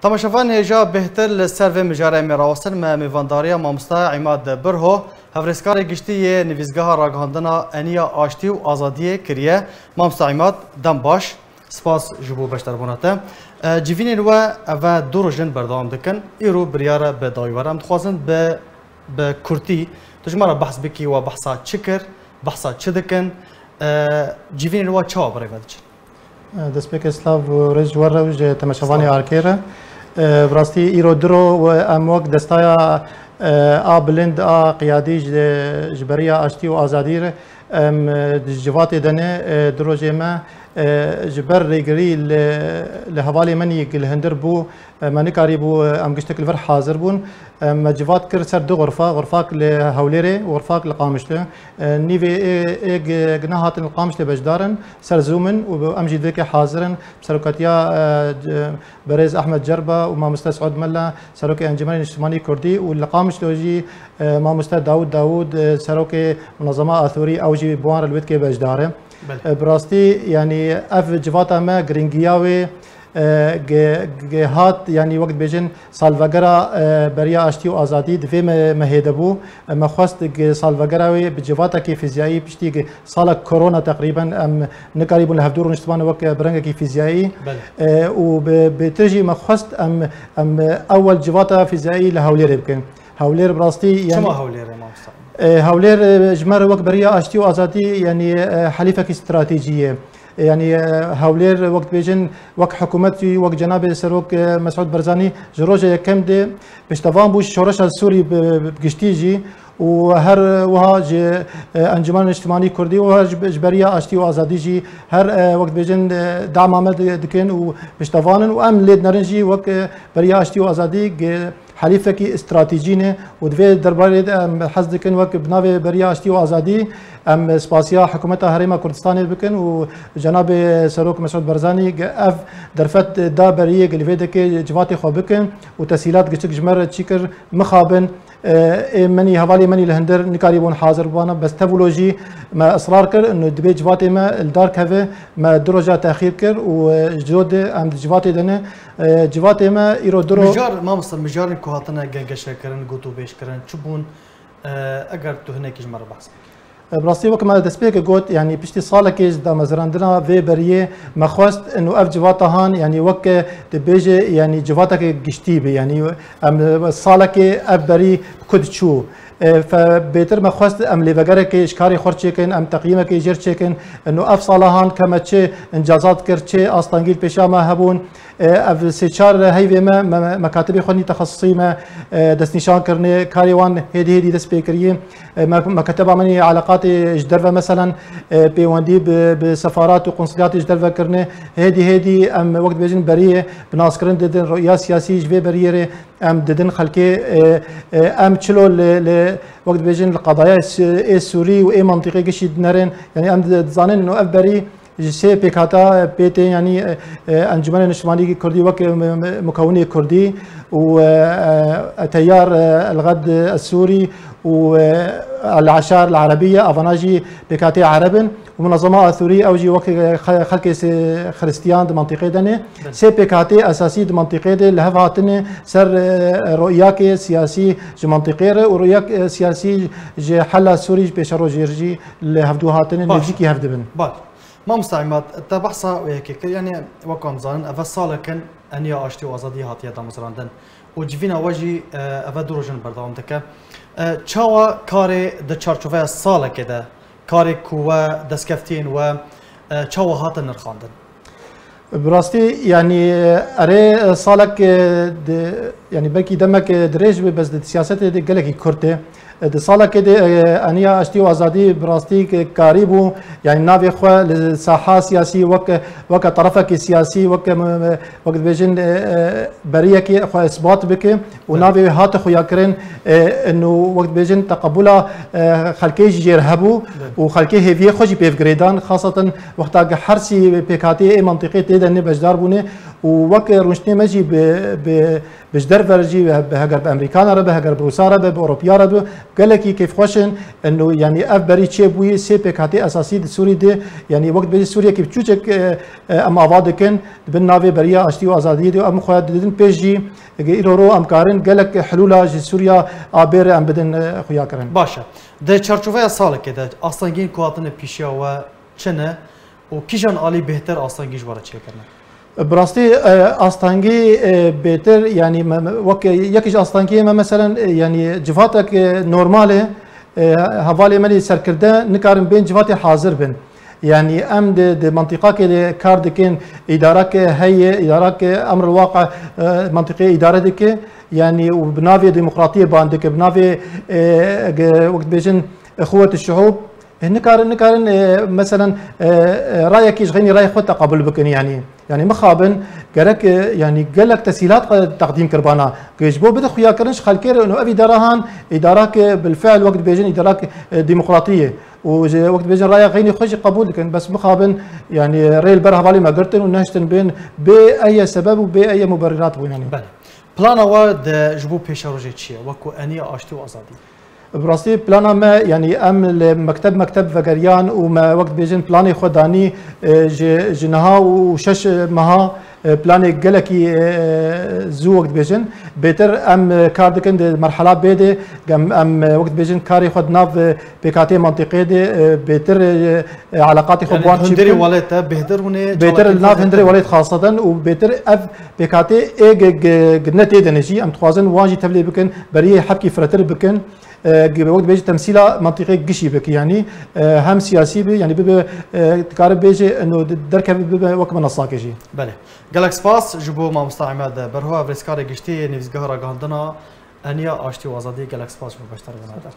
تماشافان هجا بهتر لسر مجاره میراوستن ما میوانداریا مامستا عماد برهو هفرسکار گشتی نویزگاه راگهاندنا انیا آشتی و آزادی کریه مامستا عماد دم باش سپاس جبو بشتر بوناته جیوینی رو و دو روزن بردام دکن ایرو بریاره به دایوارم دخوازن به کرتی تجمع بحث بکی و بحثا چکر بحثا چه دکن جیوینی رو چه برای ودچ دست به اسلاف رج وروج تماشاوانی آرکیره براستی ایرو درو و اموک دستایا بلند قیادی جبریا آشتی و آزادی جوات دنه درو جمع جبر ريجري لهوالي مني الهندر بو مانيكاري بو ام قشتك الفر حاضر بون مجفات كر سر دو غرفاك لهوليري وغرفاك لقامشته نيفي ايج جناهات القامشته بجدارن سر زومن وامجي ذيك حاضرن سركاتيا بريز احمد جربه وما مستسعد ملا سروكي انجماني الاجتماعي كردي والقامش لوجي ما مستر داود سروكي منظمه اثوري اوجي بوان الويتكي بجداره براستي يعني اف جواتا ما جرينجياوي هات يعني وقت بيجن سالفاغرا بريا اشتي وازادي دفي مهيدبو ما خواست سالفاغراوي بجواتا كي فيزيائي بشتي صاله كورونا تقريبا ام نقريب لهفدور نشتمان وك برنجا كي فيزيائي وبتجي ما خواست ام اول جواتا فيزيائي لهولير يمكن هولير براستي يعني شو هولير ما هولير جمار وقت بريا اشتي وازادي يعني حليفه استراتيجيه يعني هولير وقت بيجن وقت حكومتي وقت جناب سروك مسعود برزاني جروجه كم دي بشتفان بوش شورش السوري بقشتيجي وهر وها انجمن الاجتماعي كردي وهر جبريه اشتي وازادي جي هر وقت بيجن دعم عمل دكن وبشتفان وام ليد نرنجي وقت بريه اشتي وازادي حليفك استراتيجينه ودفي درباري حز دكن وقت بناوي بريه اشتي وازادي ام سپاسیا حکومت هرم کردستان بکن و جناب سروک مسعود برزانی اف درفت دا بریه گلویده که جوات خو بکن و تسهیلات گچک جمر چیکر مخابن مني هوالي مني لهندر نكاري بون حاضر بانا بس تفولوجي ما اصرار كر انه دبي جواتي ما الدار كافي ما درجه تاخير كر وجود ام جواتي دنا جواتي ما ايرو درو مجار ما مصر مجار كوهاتنا جاجا كرن قوتو بيش كرن تشبون اگر تو هناك جمر بحث براسي وكما دسبيك قلت يعني بشتي صالكيز دا مزراندنا في بريه ما خواست انه اف جواتا هان يعني وك تبيجي يعني جواتك قشتيبي يعني ام صالكي اف بري كود تشو فبيتر ما خواست ام ليفغارك اشكاري خورچيكن ام تقييمك يجرچيكن انه اف صالحان كما تشي انجازات كرچي استانجيل بيشا ما هبون اف سيچار هيوي ما مكاتب خوني تخصصي ما دس نشان كرني كاريوان هدي دس بيكريه ما كتب مني علاقات جدرفه مثلا بيواندي بسفارات وقنصليات جدرفه كرني هدي ام وقت بيجن بريه بناس كرن ددن رؤيا سياسي جبي بريه ام ددن خلكي ام تشلو وقت بيجن القضايا السوري واي منطقي قشيد نرن يعني ام زانن انه اف بري سي بيكاتا بيتي يعني انجمن الاجتماعي الكردي وك مكوني كردي وتيار الغد السوري والعشائر العربيه افناجي بيكاتي عربن ومنظمه اثوريه اوجي وك خلق خريستيان منطقه دني سي بيكاتي اساسي منطقه دي لهفاتني سر رؤياك سياسي منطقه ورؤياك سياسي حل سوري بشرو جيرجي لهفدوهاتني نجيكي هفدبن ما مستعمد تبحثا وهيك يعني وكم زان افصال كان انيا اشتي وازادي هاتيه دمزراندن وجفينا وجي افدروجن بردام دك تشاوا كاري د چارچوبه سال كده كاري كوا دسكفتين و تشاوا هاتن نرخاندن براستي يعني اري صالك يعني بلكي دمك دريج بس السياسات دي قالك كرته د سالا کې د انیا اشتي او ازادي براستي کاری بو يعني ناوي خو لساحه سياسي وك طرفه کې سياسي وك وقت بيجن بريه کې خو اثبات بك وناوي هات خو يكرن انه وقت بيجن تقبله خلكي جيرهبو وخلكي هيفي خوجي بيف جريدان خاصه وقت حرسي بيكاتي منطقه تدني بجدار بونه ووك رشتي مجي بجدار درفرجي بهجر بامريكان رب بهجر بوسا رب باوروبيا رب قال لك كيف خوشن انه يعني اف بري تشيبوي سي بي كاتي اساسي سوري دي يعني وقت بيجي سوريا كيف تشوك ام افادكن بالنافي بريا اشتي وازادي دي ام خويا دين بيجي ايرورو ام كارن قال لك حلولا سوريا ابير ام بدن خويا كرن باشا ده چارچوبه سال كده استانگين كواتن پیشیا و چنه و کیجان عالی بهتر استانگیش واره چه کرنه براستي استانجي بيتر يعني وك يكش استانجي مثلا يعني جفاتك نورماله هفالي مالي سركرده نكارن بين جفاتي حاضر بن يعني ام دي منطقه كي كاردكين ادارك هي ادارك امر الواقع منطقيه ادارتك يعني وبنافي ديمقراطيه باندك بنافي وقت بيجن اخوه الشعوب نكارن مثلا رايك يشغيني راي خود تقبل بكن يعني مخابن قالك يعني قال لك تسهيلات تقديم كربانا كيجبو بده خويا كرنش خالكير انه ابي دراهان ادارك بالفعل وقت بيجن ادارك ديمقراطيه ووقت بيجن راي غيني خوش قبول لكن بس مخابن يعني راي البرها بالي ما قرتن ونهشتن بين باي سبب وباي مبررات يعني بله بلانا ود جبو بيش روجي تشي وكو اني اشتي وازادي براستي بلانا ما يعني ام مكتب فقريان وما وقت بيجن بلاني خداني جنها وشش مها بلاني قلكي زو وقت بيجن بيتر ام كاردكن مرحله بيدي ام وقت بيجن كاري خد ناف بكاتي منطقي دي بيتر علاقاتي خبوان يعني هندري وليت بهدر هنا بيتر الناف هندري وليت خاصه وبيتر اف بكاتي جنتي دنجي ام توازن واجي تبلي بكن بريه حبكي فرتر بكن وقت بيجي تمثيله منطقي قشي بك يعني هم سياسي بي يعني بيبي تقارب بيجي انه دركب بيبي وقت من الصاكجي بله قالك سباس جبو ما مستعمد برهو افريسكاري قشتي نفسگاه را گاندنا انیا آشتی و آزادی قالك سباس جبو بشتر بنادر